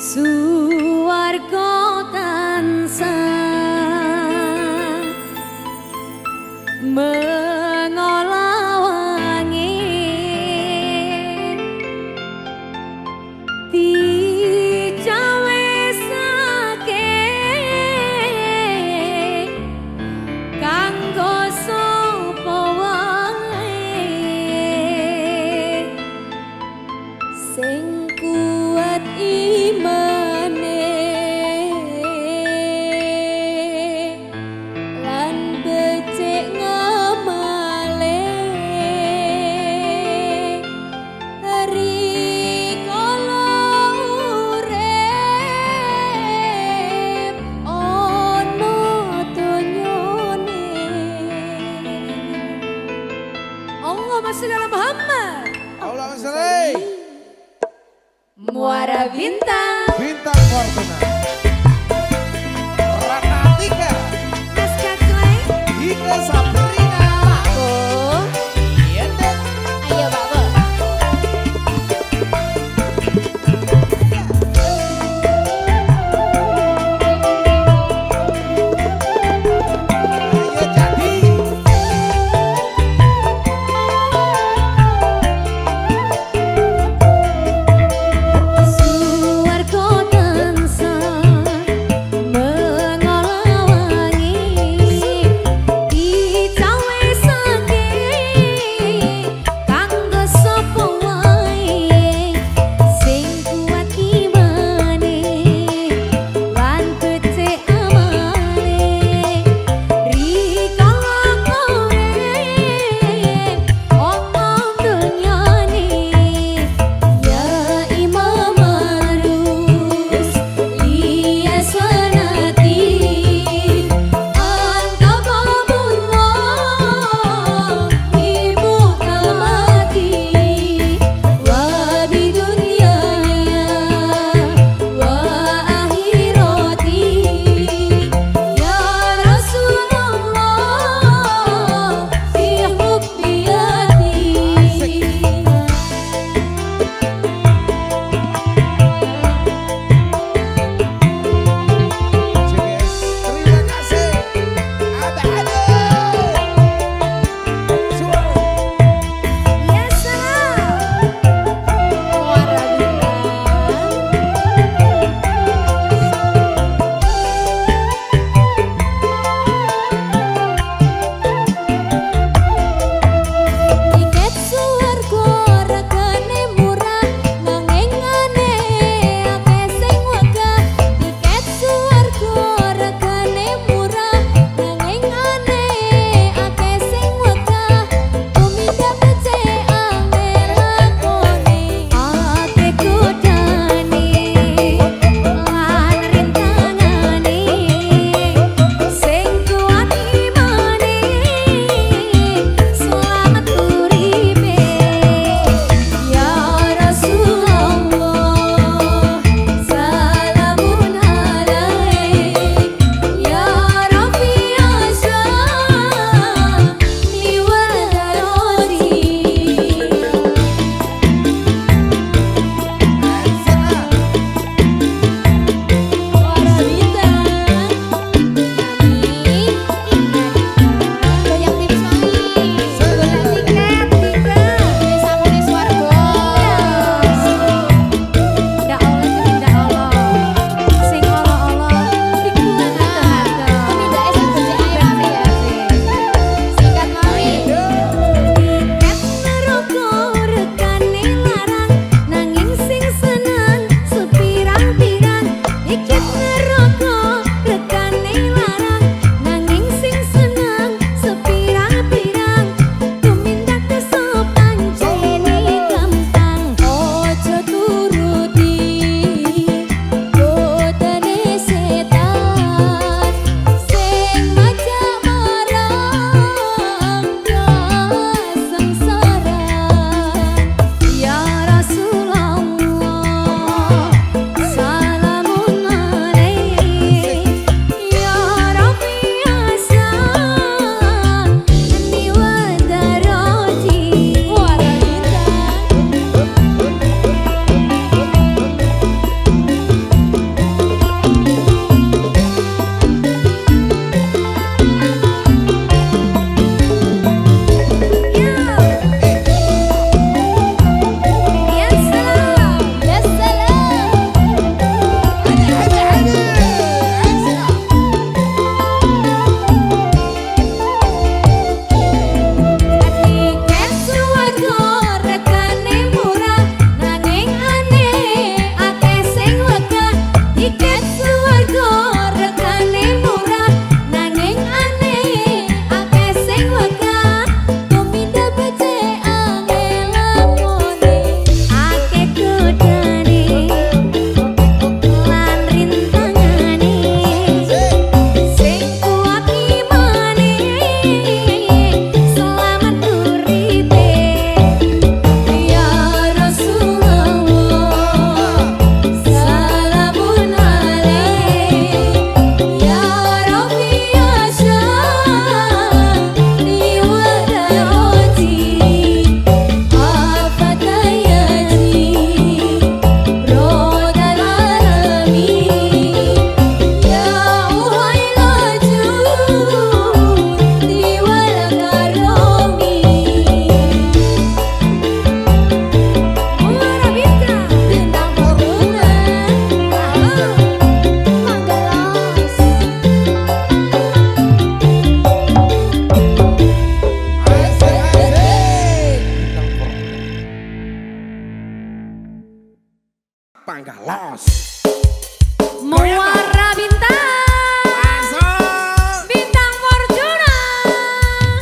Suwarga tansah mengolawangi dicawesake kanggo sapa wae sing kuat imane lan becik ngamale rikala urip ana donyane. Allahumma sholli ala Muhammad. Allahumma sholli. Muara Bintang. Bintang Fortuna. Rata Tika. Naskah Clay. Ika Sabrina. Pak Bo. Iya deh. Ayo Pak Bo. Ayo jadi. Suwarga tansah Panggalos. Muara Bintang, Masuk. Bintang Fortuna.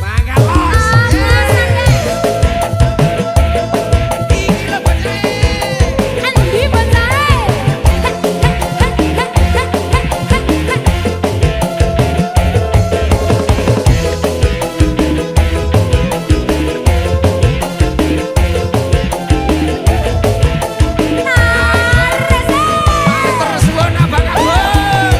Panggalos. Iki lho bocah. Andi Bonsai. Terus suwun Abang Abang.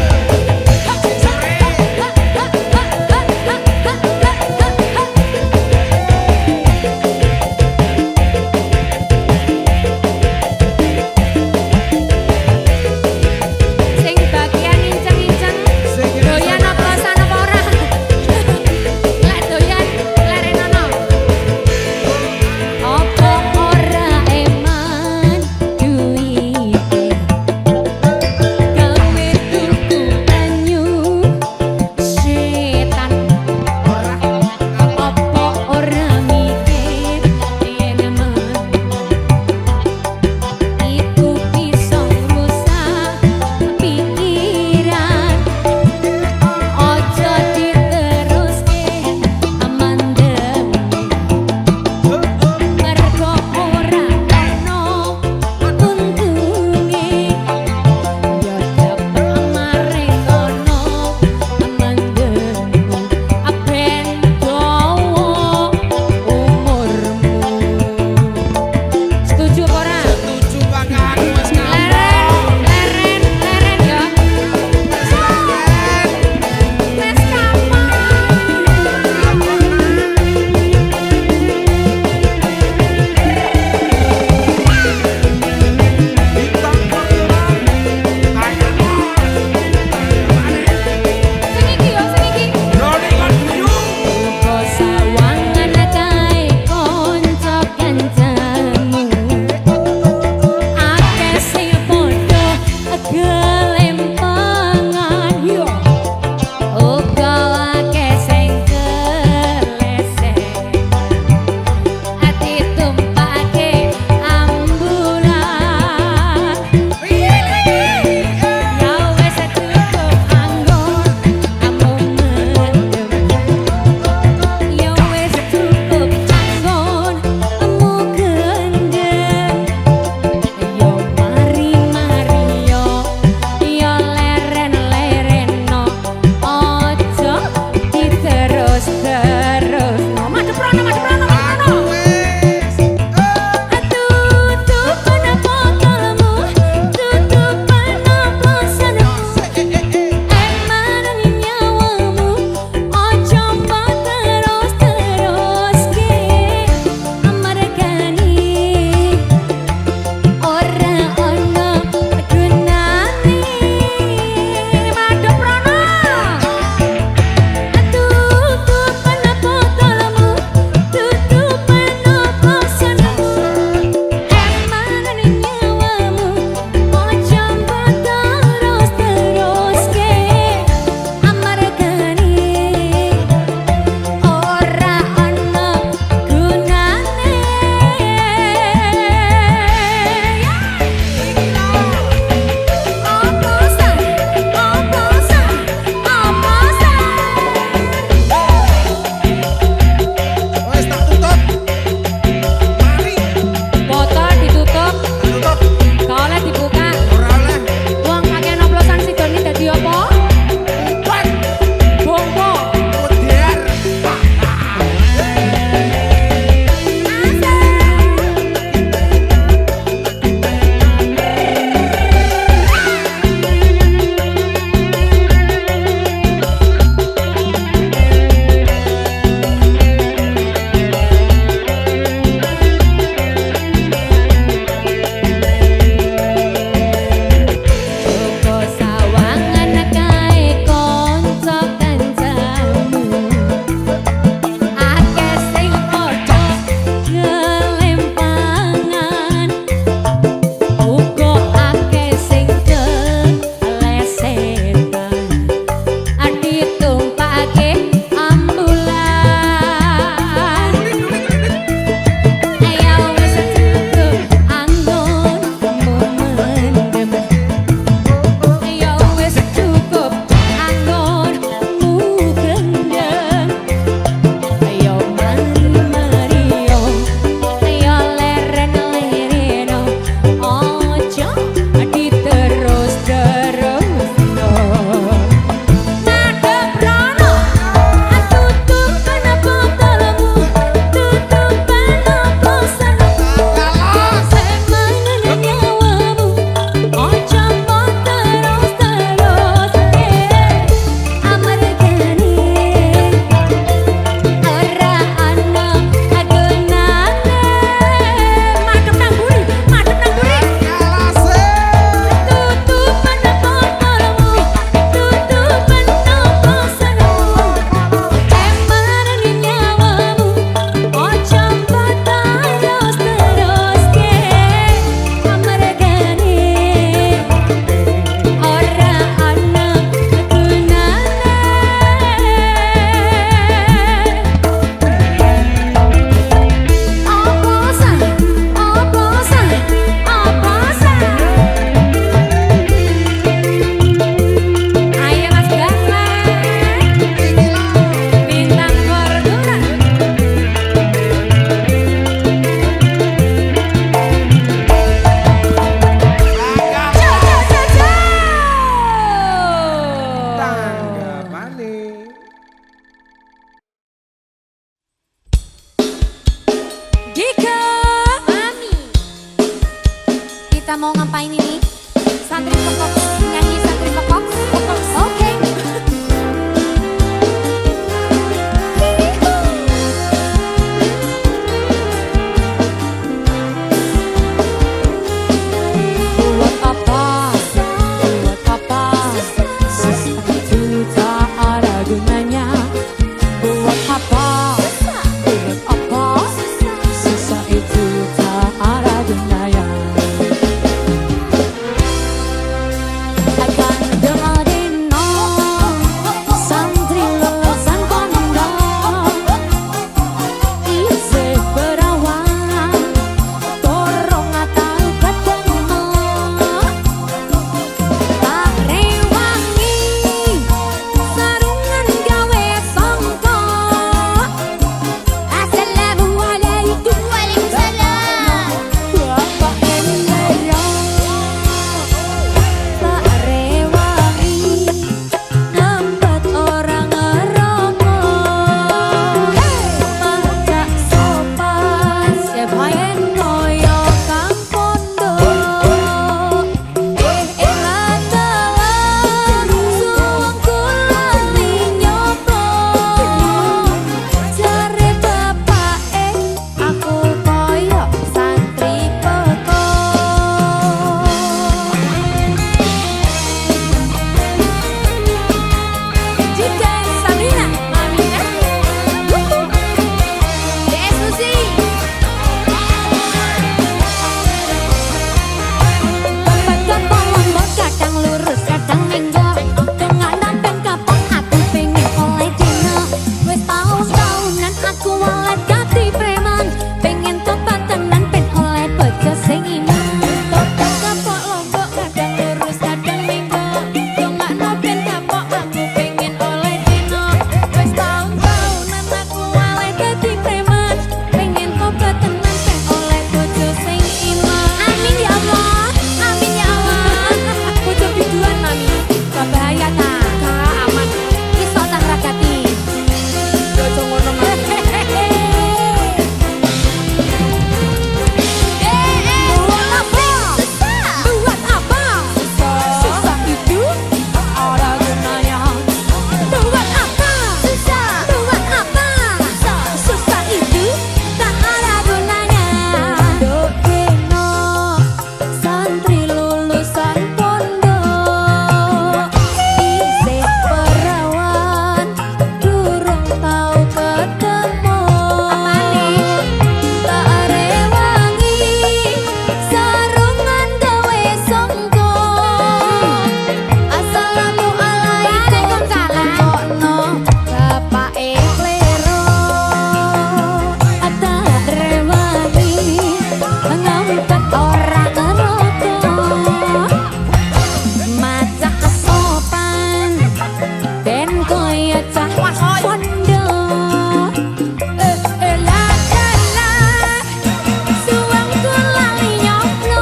Kita mau ngapain ini? Santri pekok, nyanyi santri pekok. Oke. Buat apa? Buat apa? Susah itu tak ada gunanya. Buat apa? Buat apa? Susah itu tak ada gunanya. Akan dengerin santri lulusan pondok isih berawan torong atau ketemu tak rewangi sarungan gawe songko. Assalamualaikum. Waalaikumsalam. Bapak Endero tak rewangi nempet orang ngerongo. Pajak sopan sebayan koyo kang pondok. Ratalan suwung kulani nyoba. Jare bapake aku koyo santri pekok. Jika Sabrina, Amina, DS Susi. Bapak kapal lombok kadang lurus kadang menggok. Dengan nampen kapal aku pengen oleh dino. Wes tahun-tahunan aku walet ganti preman. Pengen tobat tenan pen oleh bojo sing iman. Bapak kapal lombok kadang lurus kadang menggok. Dengan nampen kapal aku pengen oleh dino. Wes tahun-tahunan aku walet ganti preman. Pengen tobat tenan pen oleh bojo sing iman. Amin ya Allah, amin ya Allah. Bojo biduan mami, gak bahaya ta? Gak aman. Iso tak ragati. Bojo ngono mami. Buat apa? Buat apa? Susah itu tak ada gunanya. Buat apa? Buat apa? Susah itu tak ada gunanya. Dok kena santri lulusan pondok isih perawan durung tau ketemu. Tak rewangi sarungan gawe songko. Assalamualaikum. Kokno bapake klero. Tak rewangi ngempet orang ngeroko. Macak sopan ben koyo cah pondok. Suwang kulali nyopno.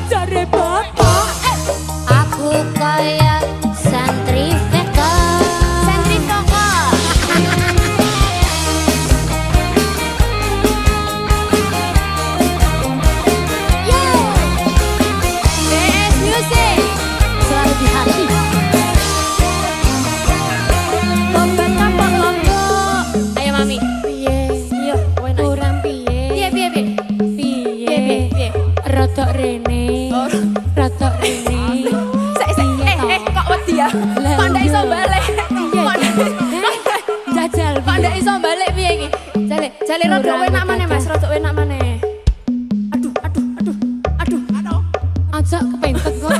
Jare bapak aku koyo santri pekok. Santri pekok. DS Music selalu di hati. Tobat kapal lombok. Ayo mami. Piye? Iya, kurang piye? Piye? Rotok rene. Rotok rene. Kok wedi ya? Kok ndak iso balik? Jajal. Kok ndak iso balik piye iki? Jale rada enak maneh Mas, rada enak maneh. Aduh. Aja kepentet kok.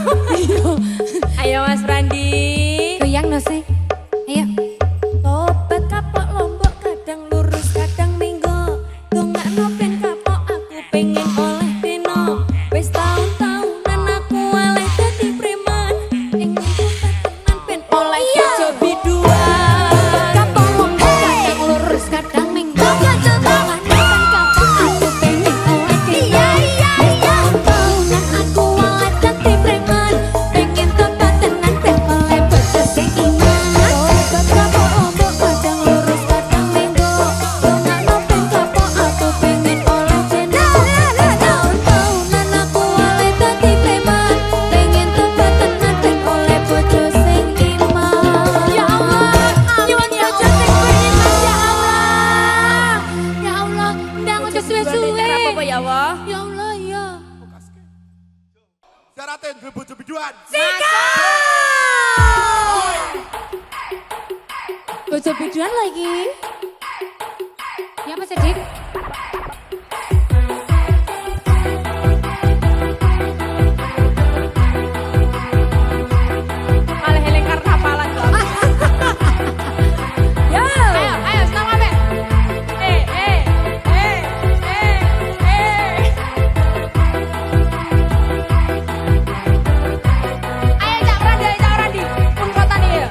Ayo Mas Randi. Goyang no sih. Ayo. Tobat kapok lombok kadang lurus kadang minggu. Dongakno ben kapok aku pengen oleh dino. Wis tahun-tahunan aku oleh dadi preman. Pengen tobat tenan ben oleh bojo biduan. Kapal lombok kadang lurus kadang minggu. Tangan kapal aku pengen oleh dino. Tahunan aku oleh dadi preman. Pengen tobat tenan ben oleh bojo sing iman. Kapal lombok kadang lurus kadang minggu. Tangan kapal aku pengen oleh dino. Allah. Ya Allah ya. Syaratin duwe bojo biduan. Bojo biduan lagi. Ya Mas Edik. Malah heling karnapalan kok. Yo. Ayo stop abe. Eh. Ayo Cak Randi. Pun kota nih ya.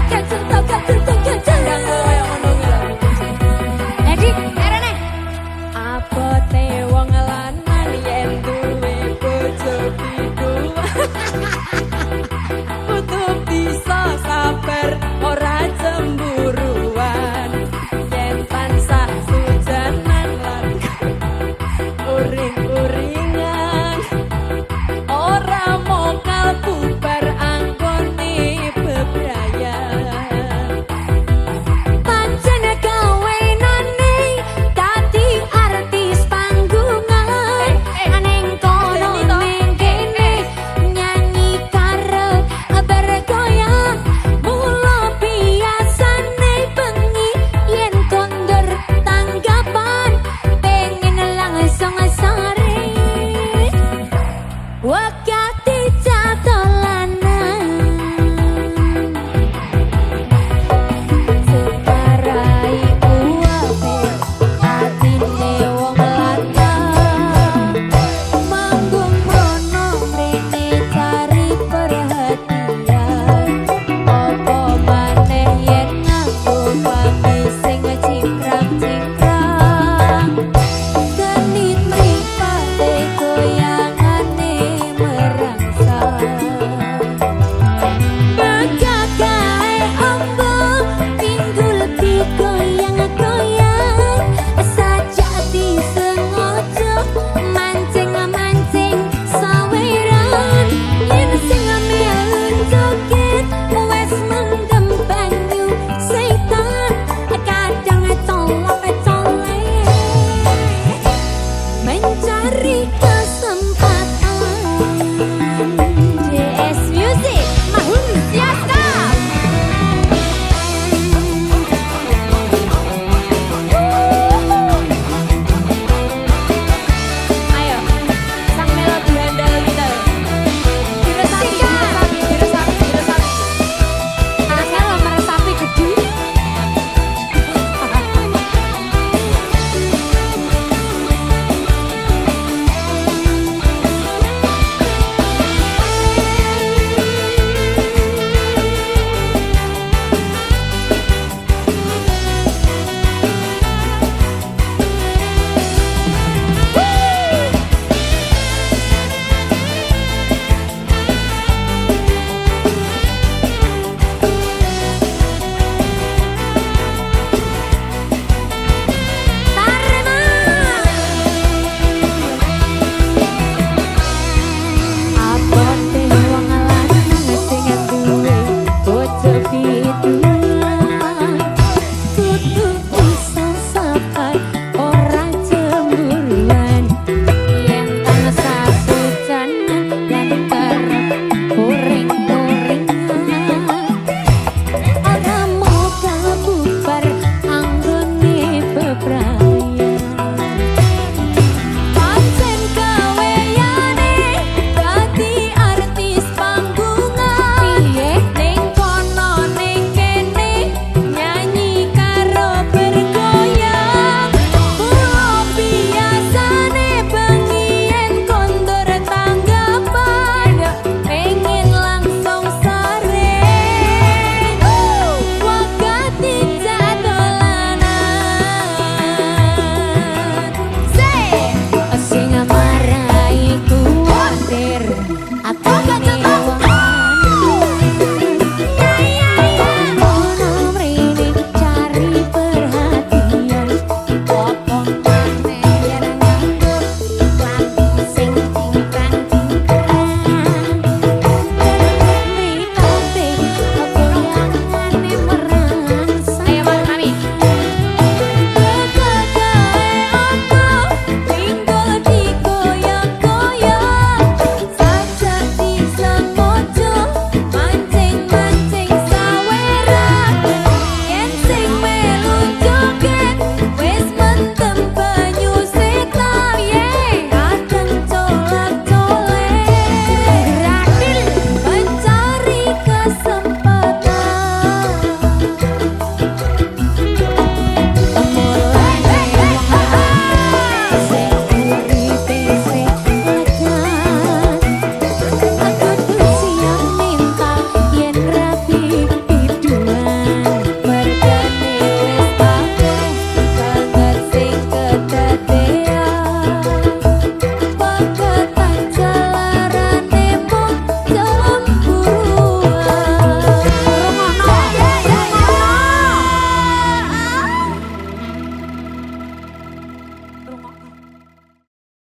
Jan. Yang koyo ngono kuwi lho. Edik, erene. Abote wong lanang yen duwe bojo biduan. Kudu bisa sabar ora cemburuan. Yen tansah sujanan lan uring-uringan. Ora mokal bubar anggone bebrayan. Pancen gawenane dadi artis panggung.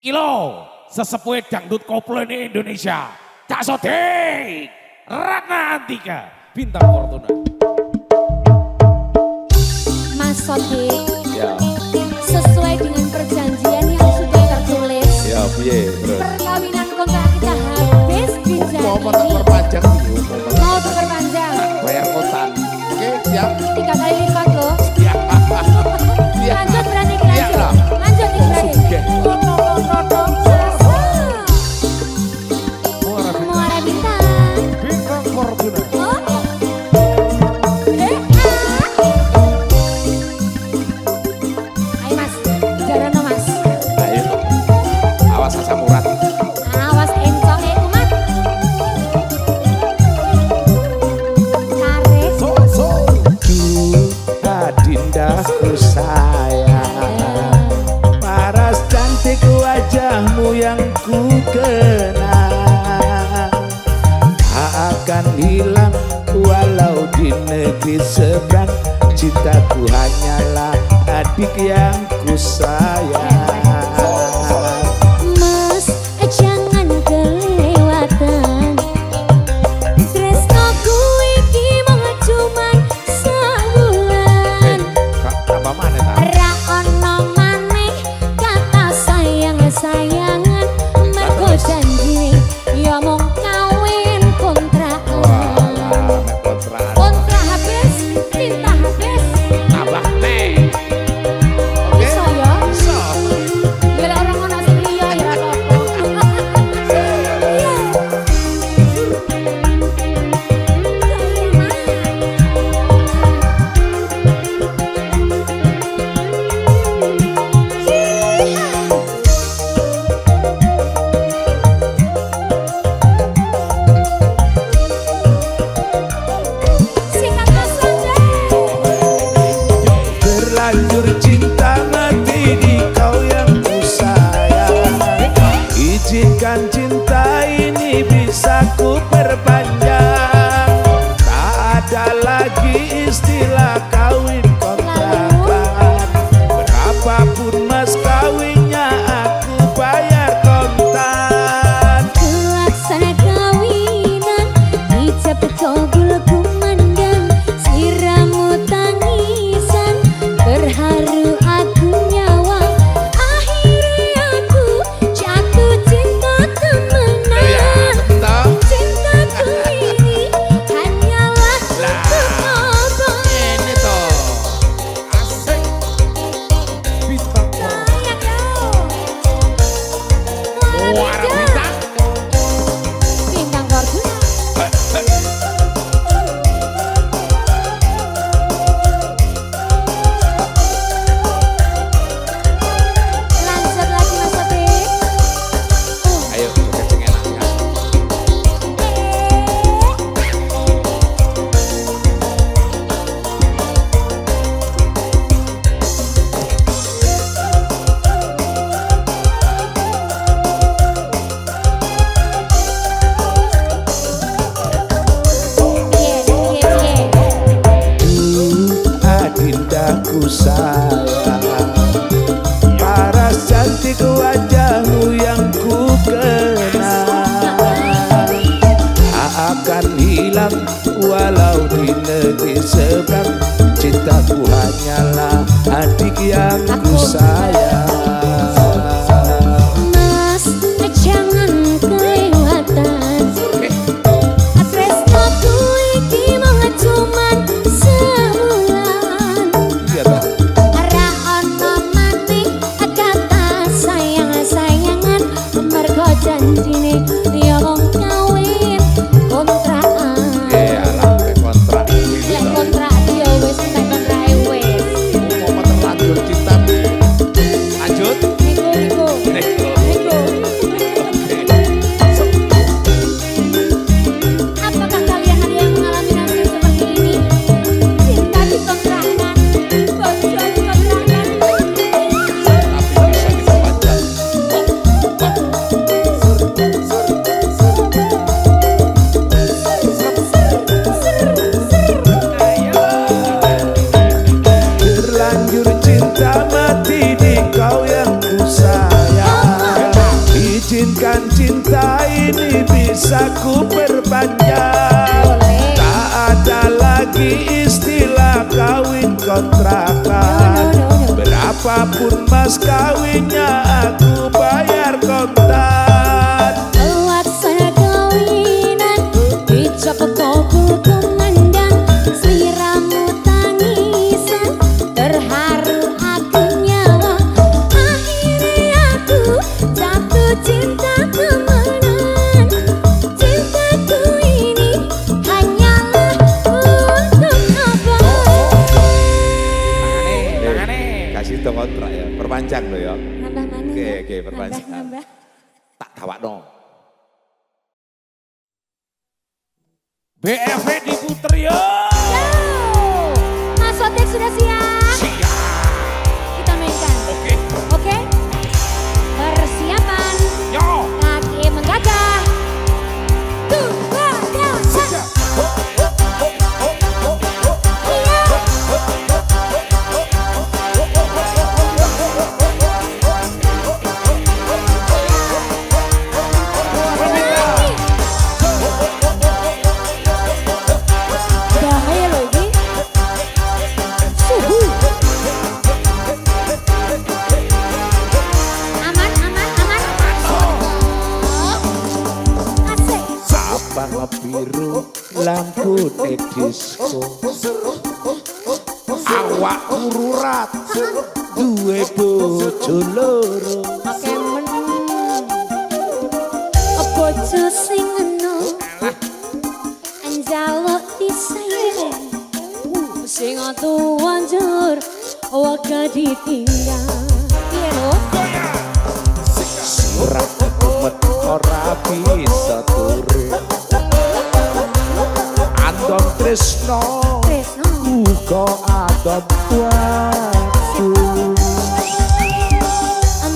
Kilo sesepuh dangdut koplo ini Indonesia. Cak Sodik, Ratna Antika, Bintang Fortuna. Mas Sodik, Ya, sesuai dengan perjanjian yang sudah tertulis, ya piye, Bro? perkawinan kontrak kita habis di Mau tak Jani. perpanjang nih. Mau diperpanjang Bayar kosan. Oke, siap. 3 kali lipat loh. Iya. Lanjut berani Iya lanjut. lah. Lanjut nih berani. Oke. Muara bintang. Bintang Fortuna. Oh. Ayo mas, jalan mas. Ayo, awas asam urat. Awas encok kumat. Tarik. So. Adindaku sayang, paras cantik wajahmu yang ku kenal, tak akan hilang walau di negeri seberang. Cintaku hanyalah adik yang ku sayang. Mas, jangan kelewatan. Tresnoku iki mung cuman sebulan. Tambah mana tak? Ra ono maneh kata sayang-sayangan. Mergo janji ya mung kawin kontrakan. Wah, kontrak. Kontrak habis, cinta habis. Tambah nih. Iso ya? So. Bila orang ono sing liya ya apa-apa. Iya. Sikat Mas Berlanjur cinta mati di kau yang ku sayang. Izinkan cinta ini bisa ku perpanjang. Tak ada lagi istilah kawin kontrakan. Berapapun mas kawinnya aku bayar kontan. Pelaksana kawinan ijab kabul kumandang, siramu tangisan berharu aku nyawa. Akhirnya aku jatuh cinta temenan. Cintaku ini hanyalah untuk Ini toh asik. Bintang layak dong. Muara Bintang. Bintang Fortuna. Lanjut lagi Mas Sodik. Ayo joget sing enak ya. Adindaku sayang, paras cantik wajahmu yang ku kenal, tak akan hilang walau di negeri seberang. Cintaku hanyalah adik yang ku sayang. Mas, jangan kelewatan. Tresnoku iki mung cuman sebulan. Iya tak? Ra ono maneh kata sayang Pastikan cinta ini bisa ku perpanjang. Tak ada lagi istilah kawin kontrakan. Berapapun mas kawinnya aku bayar kontan. Laksana kawinan dicap kobul komandan, sliramu tangisan terharu aku nyawa. Akhirnya aku jatuh cinta temenan. Cintaku ini hanyalah untuk abang. Kasih tau kontrak ya, perpanjang lo ya. Nambah mana? Oke, perpanjang. Nambah. Tak tawak dong. BFV diputer ya. Yo, Mas Otek sudah siap? Siap. Kita mainkan. Oke. Oke? Persiapan. Yo. Kaki menggajah. 2, 3, 1. Iya. Bahaya loh ini. Suhu. Aman, aman, aman. Asik. Sabang biru lampu di disco. Awak ururat duwe bojo loro. Oke men. Bojo sing enom njaluk disayang, sing tuwa njur waga ditinggal. Piye lho? Sirah kumet ora bisa turu. Andon tresno Tresno. uga adon waktu.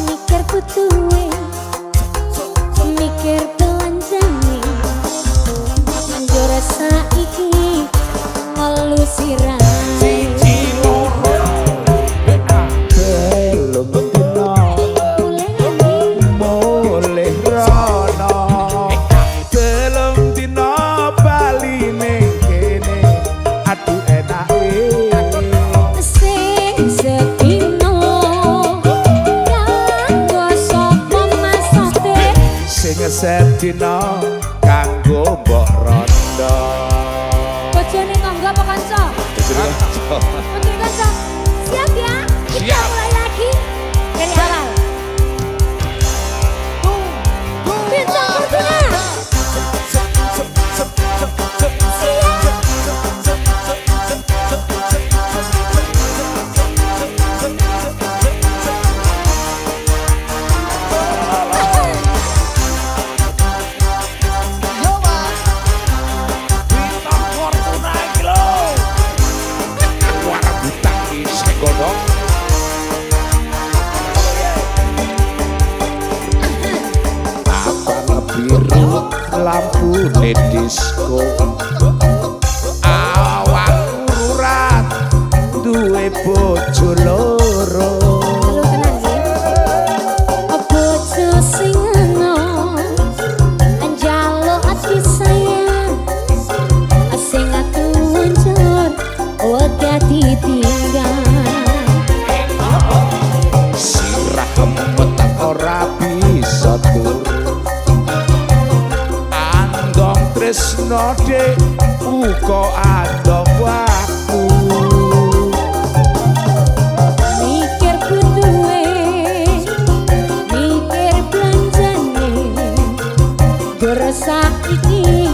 Mikir butuhe, mikir belanjane, njur saiki ngelu sirahe. Belum dino mulih rono. Belum dino bali ning kene. Aduh enake. Sing sedino kanggo sapa Mas Otek? Sing sedina kanggo mbok rondo. Bojone tangga apa kanca? Menteri kanca. Siap ya? Kita Siap. mulai lagi dari awal. Bintang Fortuna. Bintang Fortuna iki lho. Warna buta iki segodok. Abang biru lampu di disco. Awak urat duwe bojo loro. Lu tenang ya. Bojo sing enom njaluk disayang, sing tuwa njur waga ditinggal. Sirah kempet ora bisa turu. Andong tresno dek uga andong waktu. Mikir butuhe, mikir belanjane, njur saiki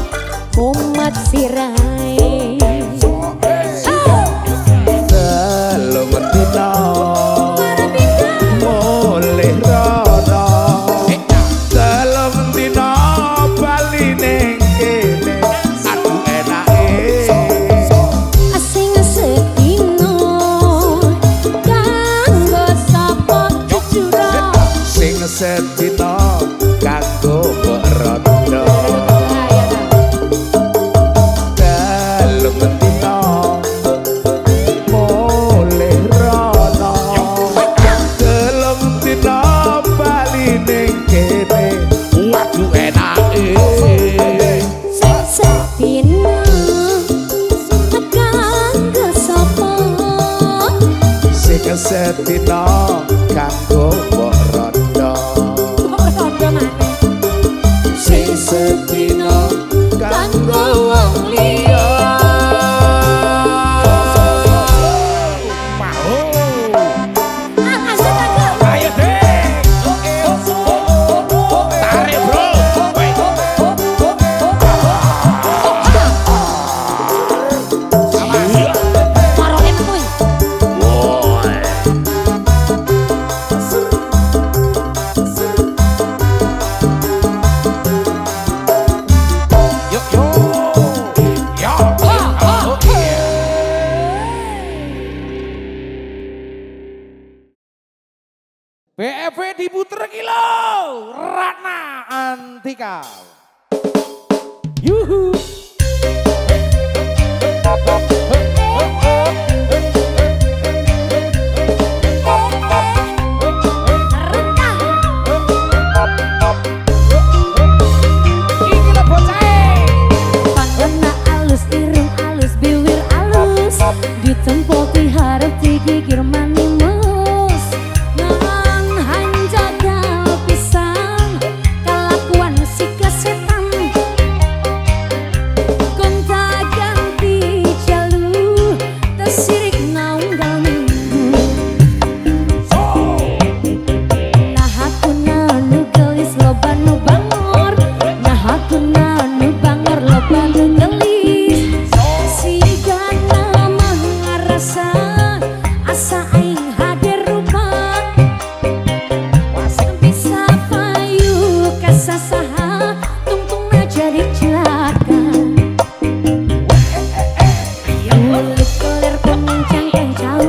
umat sirahe. Telung dina Para bintang. mulih rono. Telung dina bali ning kene. Aduh enake. Sing sedino kanggo sapa jujur. Sing sedina kanggo mbok rondo. Telung dina mulih rono. Telung dina bali ning kene. sedina kanggo mbok rondo Mbok rondo maneh. sing sedina kanggo wong liya Mau. Lanjut aku. Ayo deh. Tarik bro. Woi. Maroke kuwi. Yuk yuk. Ya. Oke. BFV diputer kilo. Ratna Antika. Yuhu. Iki lho bocah. Pandana alus, irung alus, bibir alus, ditempoti harap digigir manimus. Nang hanjaga pisang, kelakuan si kesetan. Gonta ganti jalu, tersirik naunggal minggu. Nah aku nanu gelis loba nu bangor, nah aku nanu bangor loba nu gelis. Si gana mah ngarasa asa aing hadir rupa, bisa payu kasasaha tungtungna jadi celaka. Ulik kelir pengencang kencau,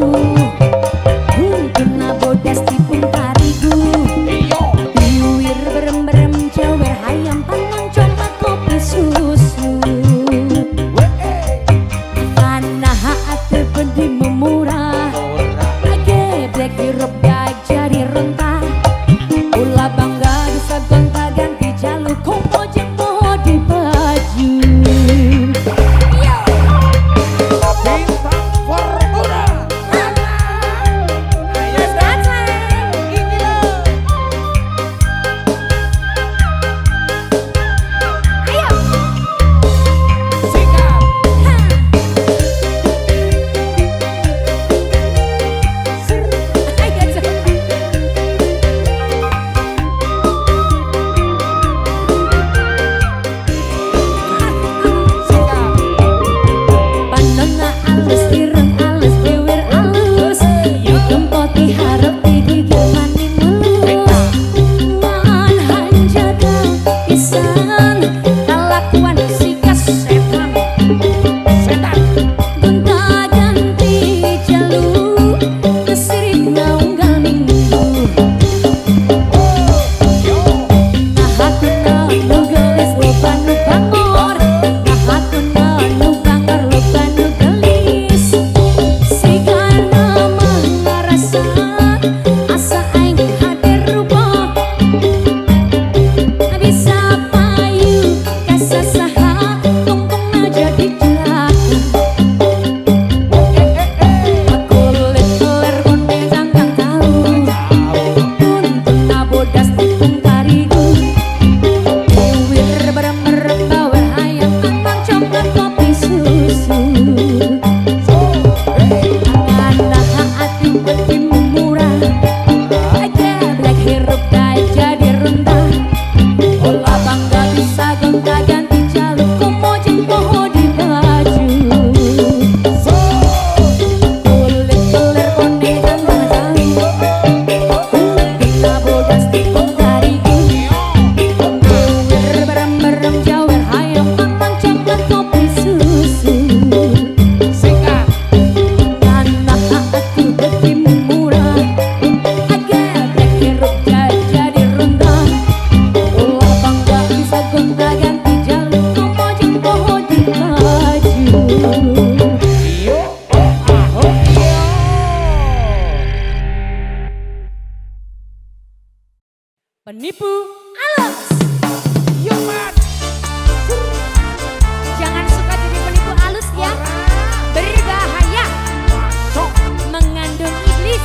hunkuna bodas tipung tarigu. Biwir berem-berem jawer hayam panang coba kopi susu. Karena hati pendi memurah, geblek hirup gak jadi rentah. Ulah bangga bisa gonta ganti jalur, kompo jempo di baju. Bintang Fortuna. Ayo datang. Ini loh. Ayo. Sikat. Pandana alus, ireng alus, bibir alus, gempoti harap digigir mani mulus. Ngan hanjaga pisan, kelakuan si kesetan. Gonta ganti jalu, tersirik naunggal minggu. Nah aku nanu gelis loba nu bangor, nah aku nanu bangor loba nu gelis. Si gana mah ngarasa asa aing hadir rupa, bisa payu kasasaha tungtungna jadi celaka. Kulit kelir konde jangkang tahu, tuntuna bodas tipung tarigu. Biwir berem-berem bawer hayam panang coklat kopi susu. Ngana hati beti memurah, geblek hirup gak jadi rentah. Olah bangga bisa gonta ganti jalur, komo jempo di baju. Kulit kelir konde jangkang tahu, tuntuna bodas tipung tarigu. Biwir berem-berem jawer hayam panang coklat kopi susu. Sikat. Karena aku beti memurah, geblek hirup gak jadi rentah. Ulah bangga bisa gonta ganti jalur, komo jempo di baju. Yo. Ahok yo. Penipu alus, Yo man. jangan suka jadi penipu alus ya. Berbahaya, Masuk. mengandung iblis.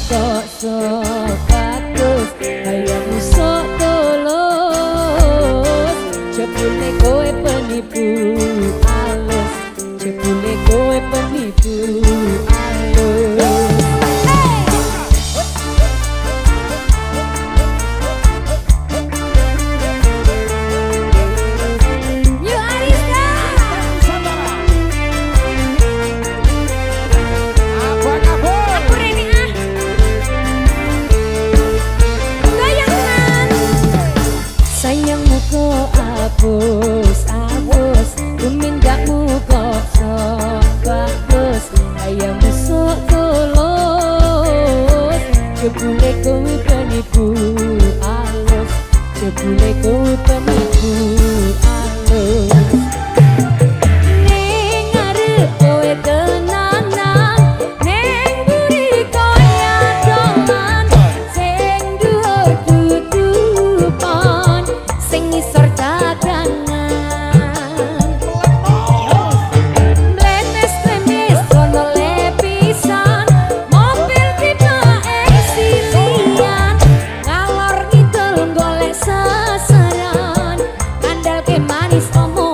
kok sok bagus kayamu sok tulus jebule kowe penipu alus jebule kowe penipu alus. Sayangmu kok abus, rumindakmu kok sok bagus kayamu sok tulus jebule kowe penipu alus jebule kowe penipu alus. Ning arep kowe tenanan ning buri koyo dolan sing dhuwur tutupan sing ngisor dagangan bletes-bletes kono lepisan mobil kita eksilian ngalor ngidul golek sasaran kandel ke manis omong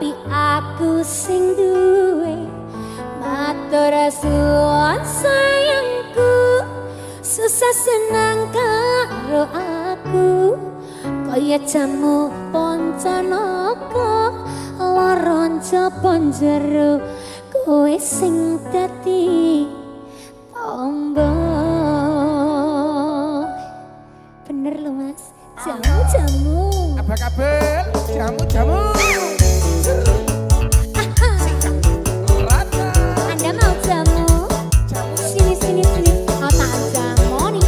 tapi aku sing duwe. Matur suwun sayangku, susah senang karo aku. Kaya jamu poncanaka, loron jopon jero, kowe sing dadi tombol. Bener loh mas, jamu-jamu. Abak-abak, jamu-jamu. Anda mau jamu? Sini, sini, sini. Mau tak jamu nih.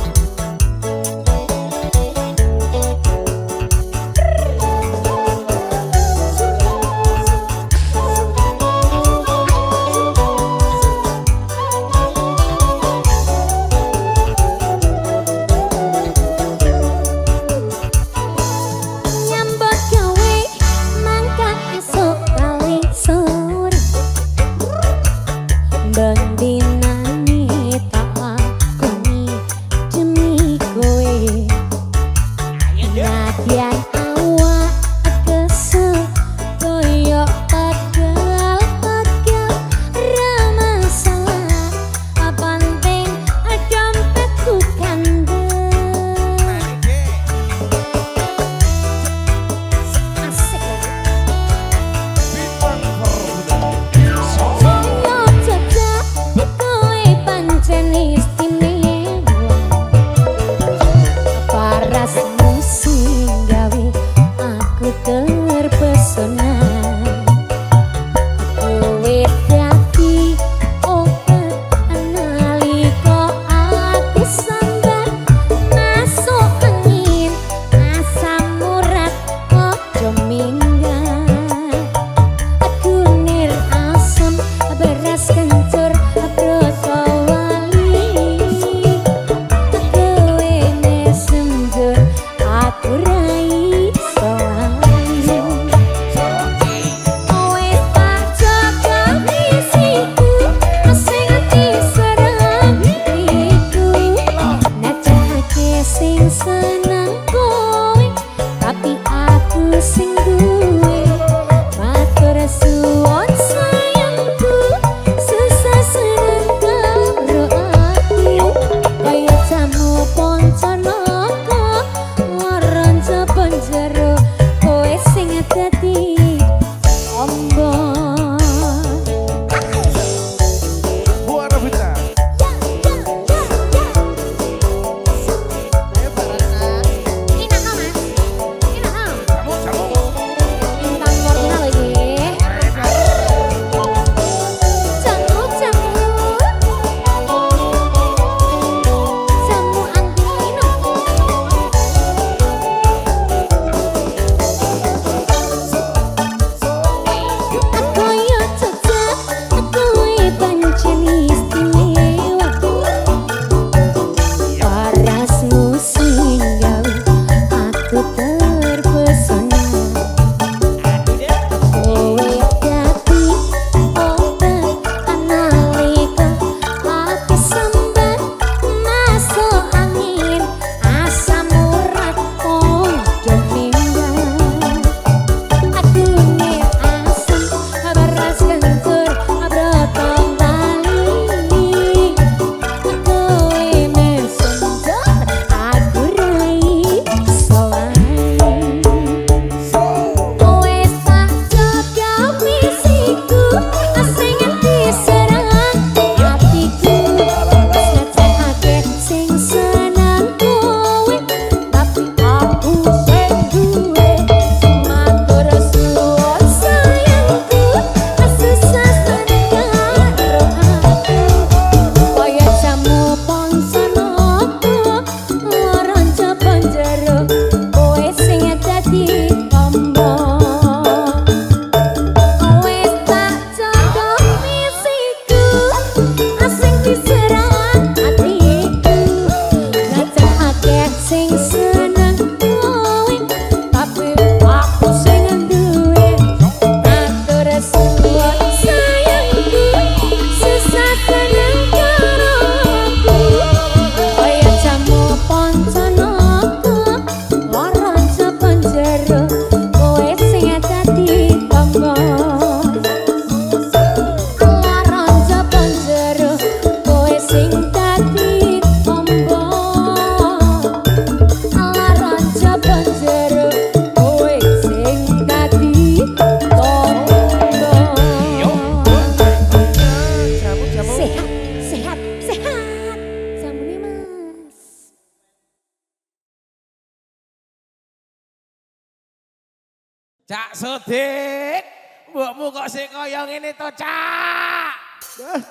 Cak Sodik, mbokmu kok sik kaya ngene to, Cak?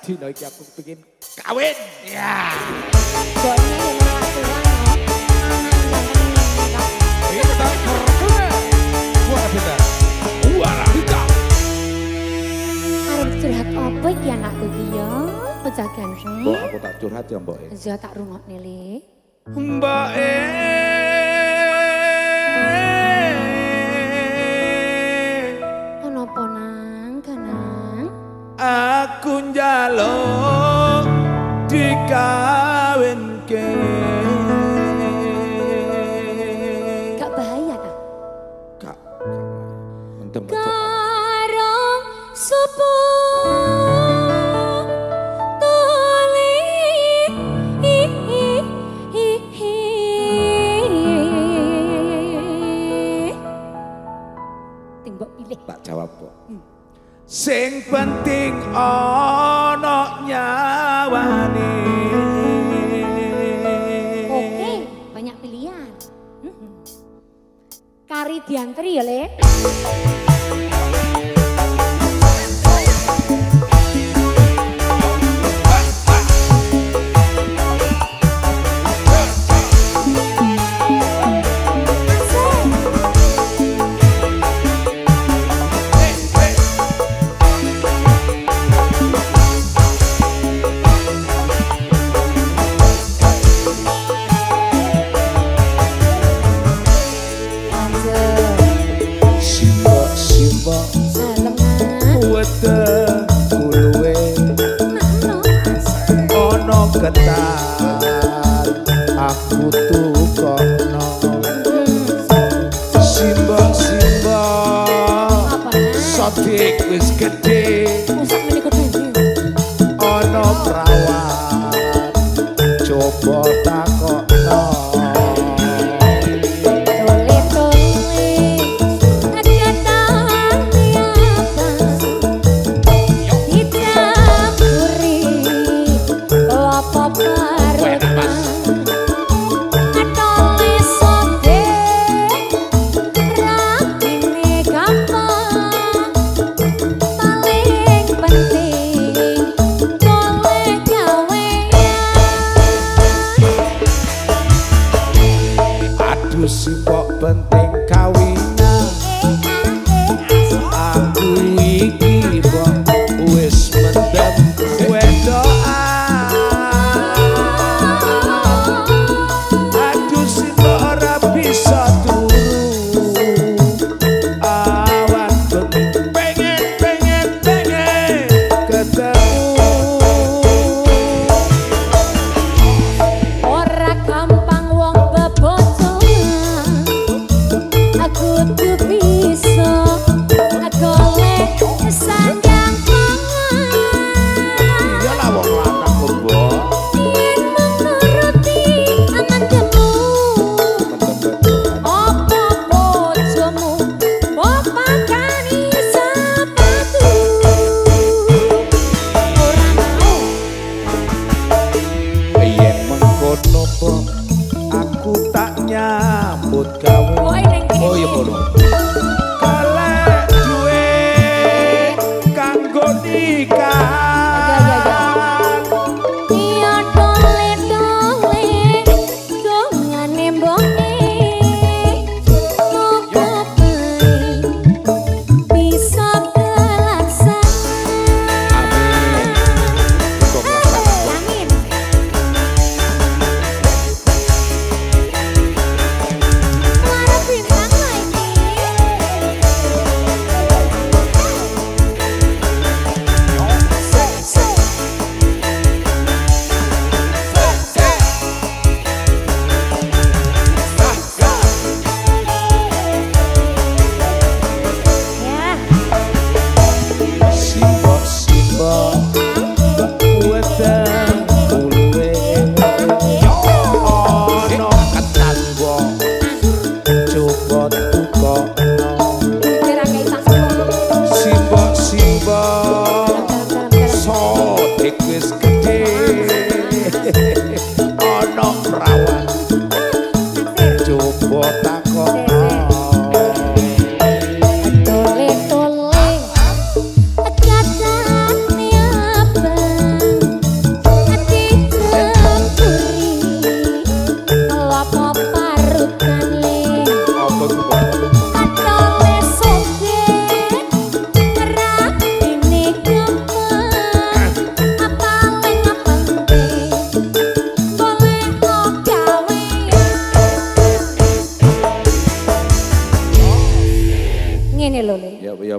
Dino iki aku pengen Kawin. Ya. Kok ini yang aturan kok. Bintang Fortuna. Buah bintang. Buah bintang. Arep curhat apa iki anakku iki ya? Bocah ganteng. Mbok aku tak curhat ya mbok. Aja tak rungokne le. Mbak Ono apa nang kanang? Aku njaluk dikawinke. Gak bahaya ta? Kak. Mendem Karo subuh toli Timbok pilih. tak jawab kok. Sing penting ana nyawane. Oke, banyak pilihan. Kari diantri ya, Le. Simba Salam nak. wedhe kuluwe ana ketan aku tukokno. Simba Apa nak? Sodik wis gedhe Usah menikut lagi. ana prawan coba takokno. Aduh sipok penting kawinan. Aku iki kok wis mendem wedokan. Aduh sipok ora bisa turu. Awan pengen ketemu. Ora gampang wong bebojoan.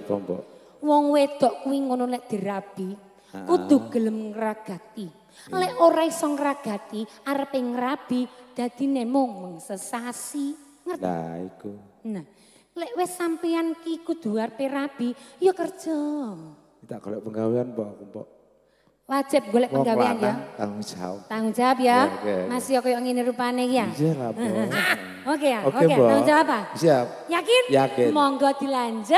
apa, Mbok? Wong wedok kuwi ngono lek dirabi, kudu gelem ngragati. Lek ora iso ngragati, arepe ngrabi dadine mung sesasi. Ngerti? Nah, iku. Nah, lek wis sampeyan ki kudu arepe rabi, ya kerja. Tak golek penggawean, Mbok. Wajib golek Wong penggawean ya. lanang tanggung jawab. Tanggung jawab ya. Oke. Masih koyo ngene rupane iki ya. Iya lah, Mbok. Oke ya, Oke, oke. Mbok. Tanggung jawab apa? Siap. Yakin? Yakin. Monggo dilanjut.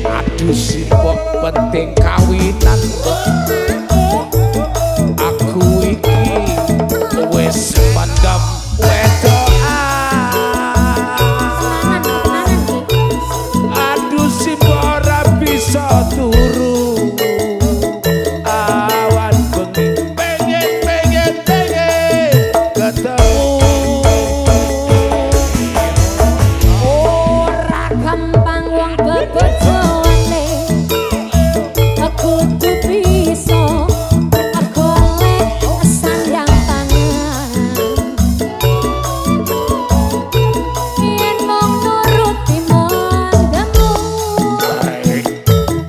Aduh si Mbok penting kawinan. Aku iki wis pandam wedokan. Semangat, Ki. Aduh si Mbok ora bisa turu. Awan bengi pengen ketemu. Ora gampang wong bebojoane. Aku kudu bisa golek sandang pangan. Yen mung nuruti mandemu,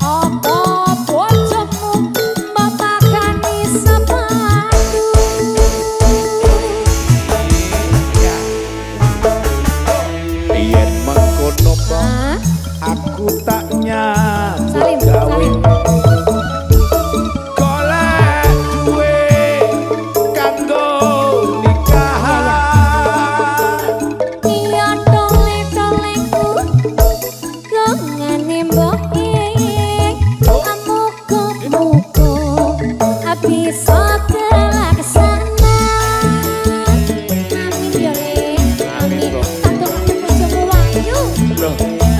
apa bojomu mbapakani sepatu. Yen mengkono Hah? aku tak nyambut Salim, gawe. salim. Golek duwe kanggo nikahan. Iya tole-toleku dongane mboke muga-muga bisa terlaksana. Amin ya Le. Amin. Atur-atur bojomu wahyu.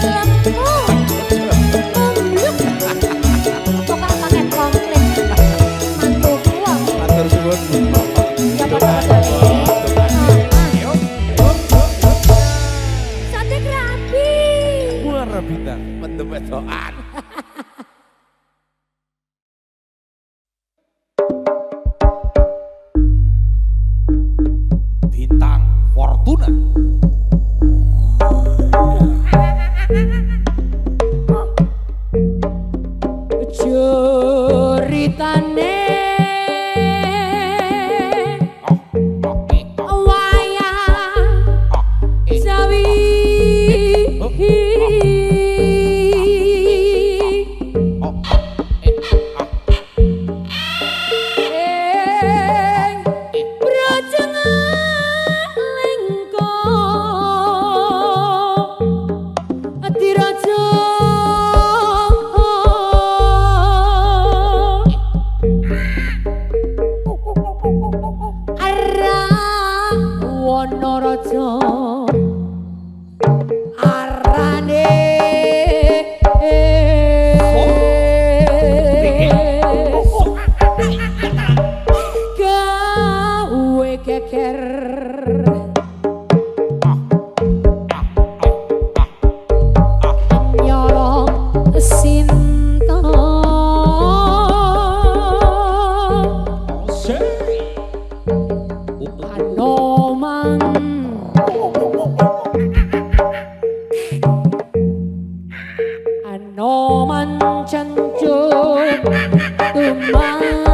Lembu. Membluk. Pokoknya pakai komplit. Mantuku. Matur suwun. Ya pada Cantik rapi. Muara bintang mendem wedokan. Bintang Fortuna. Ceritane wayang Jawi Brajangan lengko Diraja Wanaraja arane gawe geger nyolong sinta Anoman Anoman cancut tumandang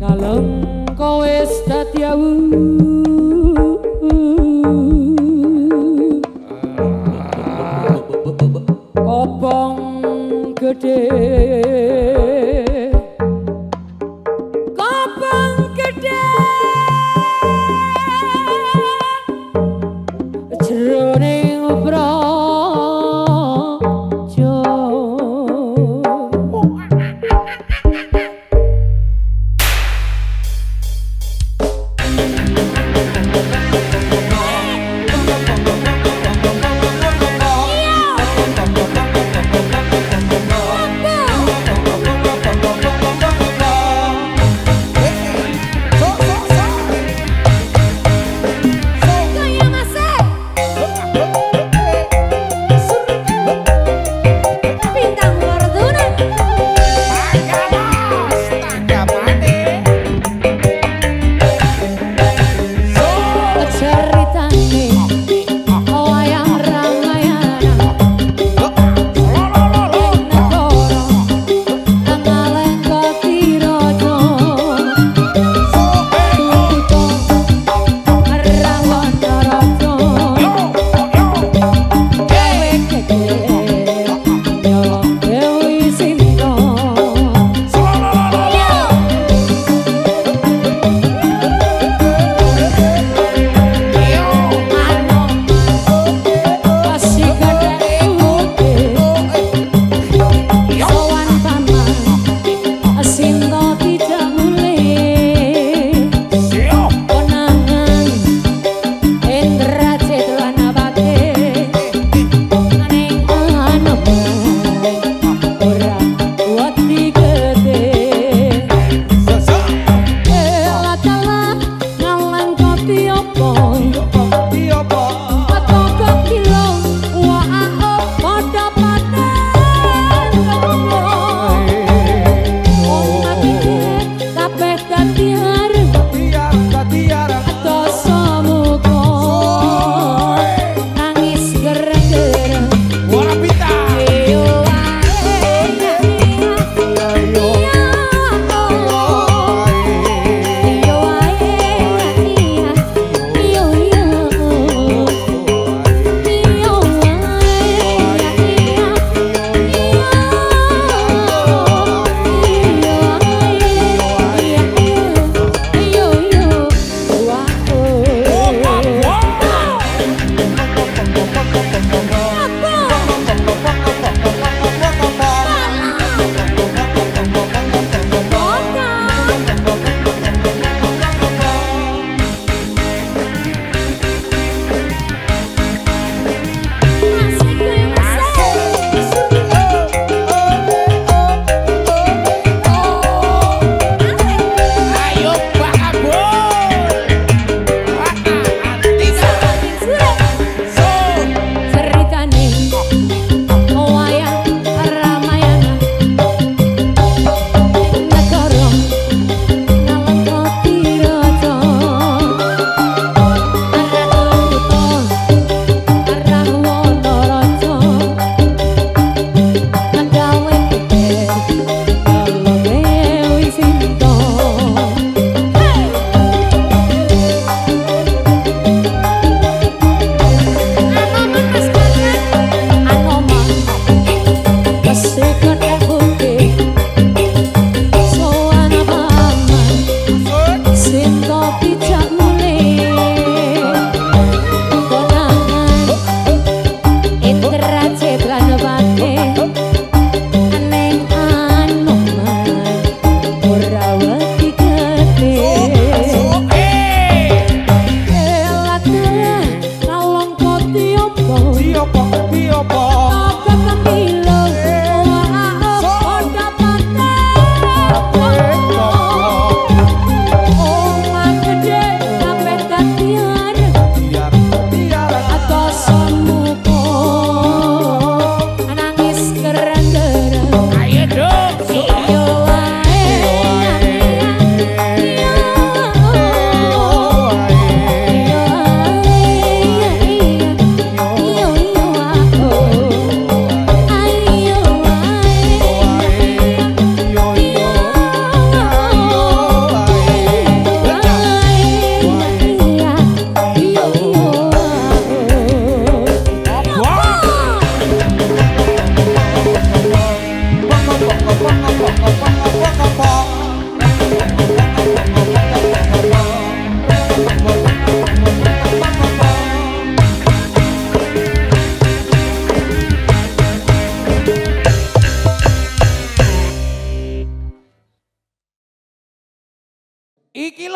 Ngaleng kowe wis dadi awu Kobong gede Kobong gede Jroning brana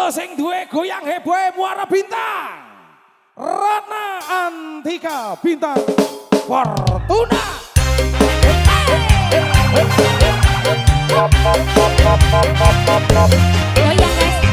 Monggo sing duwe goyang hebohe Muara Bintang. Ratna Antika Bintang Fortuna. Goyang guys.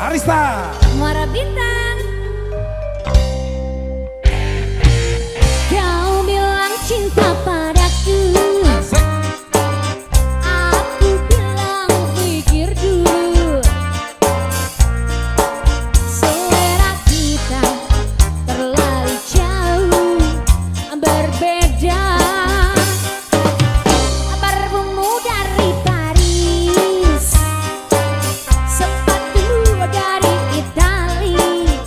Arista Muara Bintang. Kau bilang cinta padaku, aku bilang pikir dulu. Selera kita terlalu jauh berbeda. Parfummu dari Paris, sepatu dari Itali.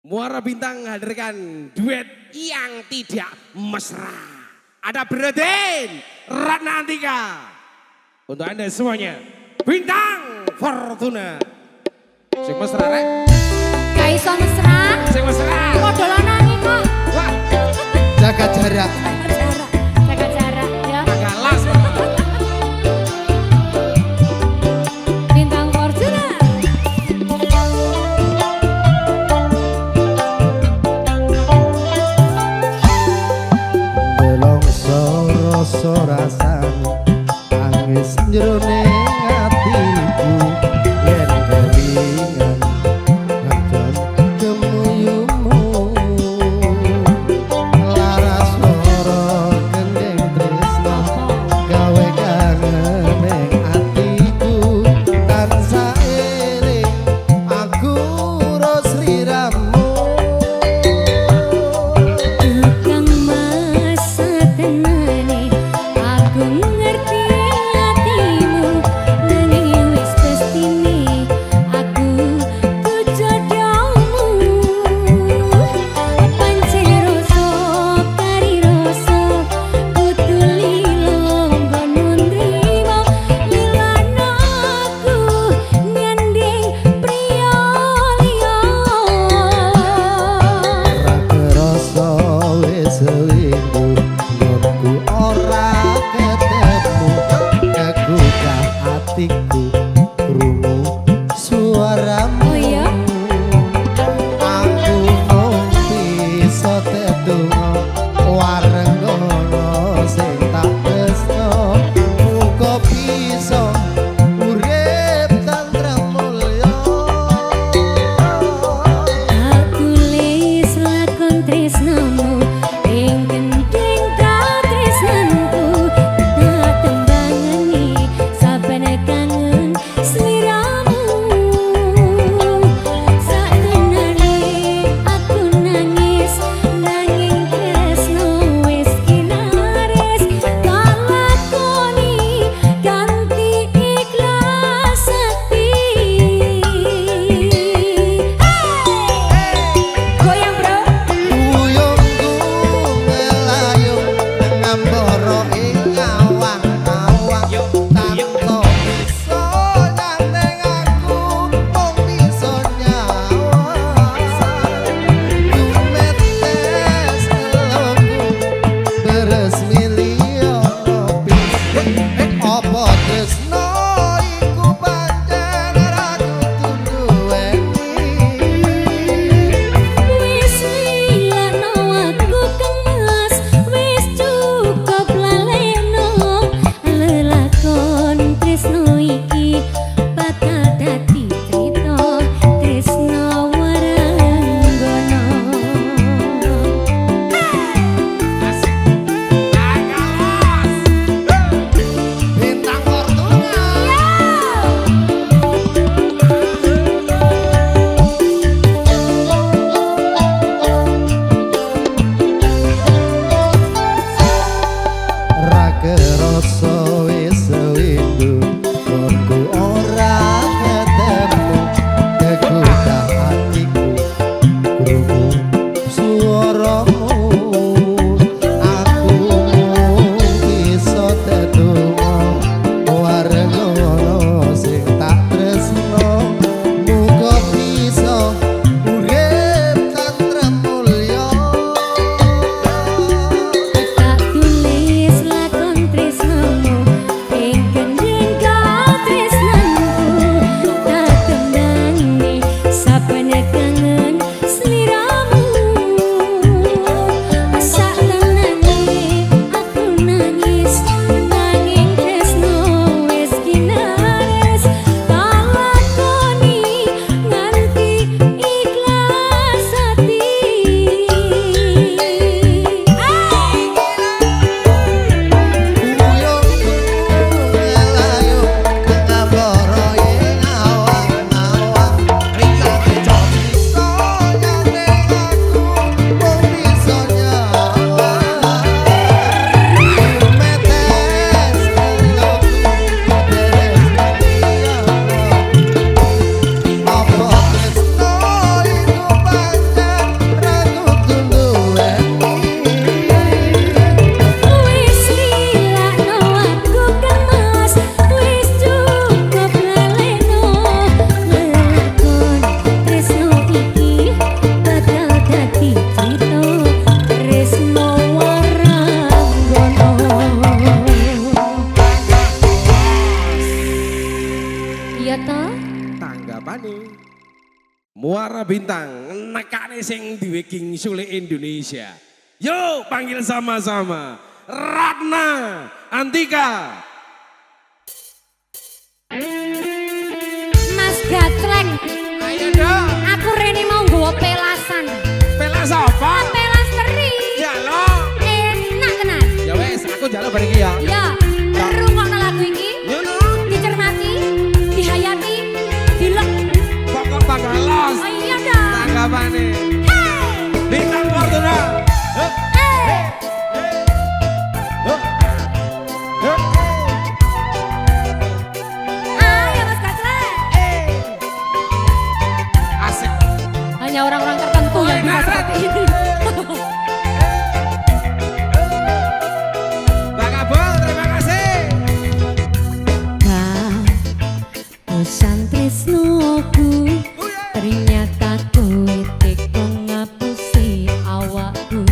Muara Bintang hadirkan duet yang tidak mesra. Ada Beraden, Ratna Antika. Untuk Anda semuanya, Bintang Fortuna. Sing mesra rek. Gak iso mesra. Sing mesra. Padha lanangi kok. Wah, Jaga jarak. Jaga jarak ya. agak las. Bintang Fortuna. Delongso rasa rasane tangis jroning atiku yen kelingan para bintang nekane sing duwe king sule Indonesia. Yuk panggil sama-sama Ratna Antika. Mas Gatreng, Ayo dong. aku Reni mau nggawa pelasan. Pelas apa? Pelas teri. Jalo. Enak tenan. Ya wes, aku jalo bareng iki ya. Ya, ngrungokno lagu iki, Yo no. dicermati, dihayati, dilek. Pokok bakal los. Oh iya dong. Tanggapane. Hey, Bintang Fortuna. Hup, hey. hup, hup. Ayo Mas Gatreng. Asik. Hanya orang-orang tertentu yang bisa seperti ini. Mbak Kabul, terima kasih. Pesan tresnoku, ternyata kowe teko ngapusi awakku.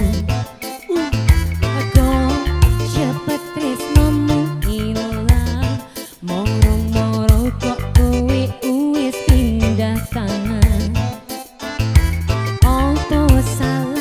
Aduh, cepet tresnomu ilang, moro-moro kok kowe wis pindah tangan. Apa salah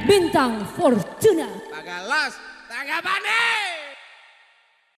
Bintang Fortuna. Bagalos, tanggapane.